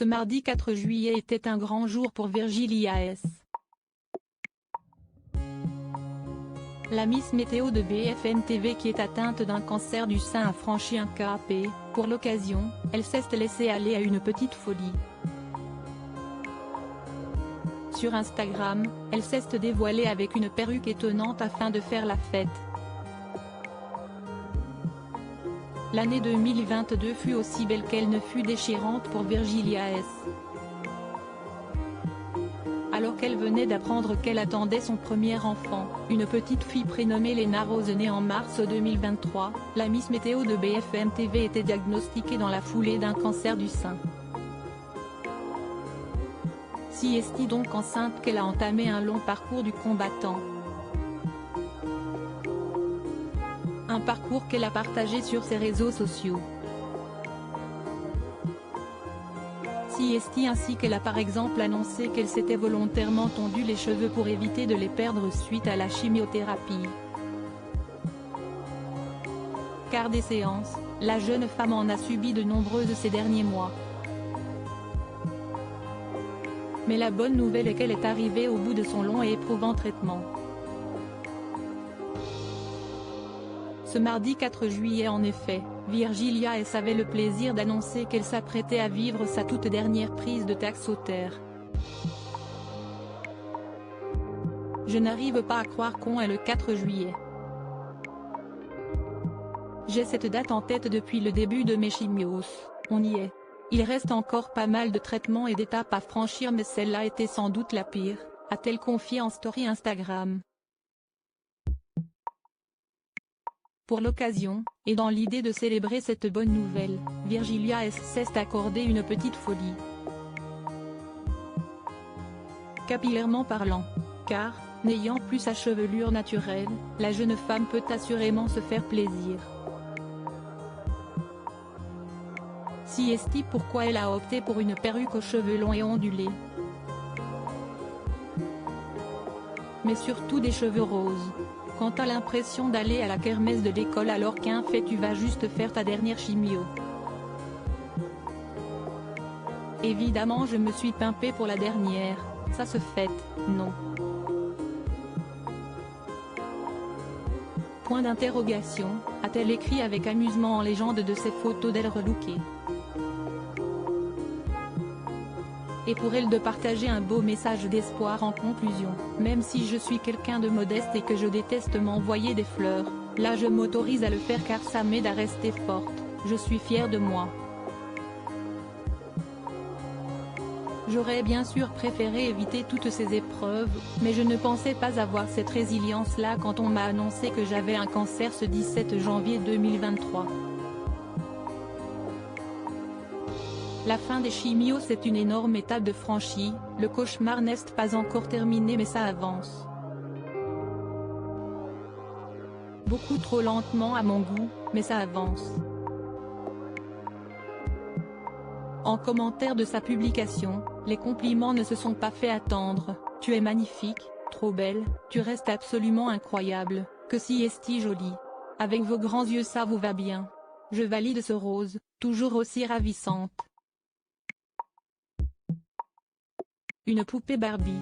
Ce mardi 4 juillet était un grand jour pour Virgilia S. La Miss Météo de BFM TV qui est atteinte d'un cancer du sein a franchi un cap et, pour l'occasion, elle s'est laissée aller à une petite folie. Sur Instagram, elle s'est dévoilée avec une perruque étonnante afin de faire la fête. L'année 2022 fut aussi belle qu'elle ne fut déchirante pour Virgilia S. Alors qu'elle venait d'apprendre qu'elle attendait son premier enfant, une petite fille prénommée Lena Rose née en mars 2023, la Miss Météo de BFM TV était diagnostiquée dans la foulée d'un cancer du sein. Si est donc enceinte qu'elle a entamé un long parcours du combattant. Un parcours qu'elle a partagé sur ses réseaux sociaux. Si ainsi qu'elle a par exemple annoncé qu'elle s'était volontairement tondu les cheveux pour éviter de les perdre suite à la chimiothérapie. Car des séances, la jeune femme en a subi de nombreuses ces derniers mois. Mais la bonne nouvelle est qu'elle est arrivée au bout de son long et éprouvant traitement. Ce mardi 4 juillet en effet, Virgilia S avait le plaisir d'annoncer qu'elle s'apprêtait à vivre sa toute dernière prise de Taxotere. Je n'arrive pas à croire qu'on est le 4 juillet. J'ai cette date en tête depuis le début de mes chimios, on y est. Il reste encore pas mal de traitements et d'étapes à franchir mais celle-là était sans doute la pire, a-t-elle confié en story Instagram. Pour l'occasion, et dans l'idée de célébrer cette bonne nouvelle, Virgilia S s'est accordé une petite folie. Capillairement parlant. Car, n'ayant plus sa chevelure naturelle, la jeune femme peut assurément se faire plaisir. Si pourquoi elle a opté pour une perruque aux cheveux longs et ondulés. Mais surtout des cheveux roses. Quand t'as l'impression d'aller à la kermesse de l'école alors qu'un fait tu vas juste faire ta dernière chimio. Évidemment je me suis pimpée pour la dernière, ça se fête, non. Point d'interrogation, a-t-elle écrit avec amusement en légende de ces photos d'elle relookée. Et pour elle de partager un beau message d'espoir en conclusion, même si je suis quelqu'un de modeste et que je déteste m'envoyer des fleurs, là je m'autorise à le faire car ça m'aide à rester forte, je suis fière de moi. J'aurais bien sûr préféré éviter toutes ces épreuves, mais je ne pensais pas avoir cette résilience-là quand on m'a annoncé que j'avais un cancer ce 17 janvier 2023. La fin des chimios c'est une énorme étape de franchie, le cauchemar n'est pas encore terminé mais ça avance. Beaucoup trop lentement à mon goût, mais ça avance. En commentaire de sa publication, les compliments ne se sont pas fait attendre, tu es magnifique, trop belle, tu restes absolument incroyable, que si est-il jolie. Avec vos grands yeux ça vous va bien. Je valide ce rose, toujours aussi ravissante. Une poupée Barbie.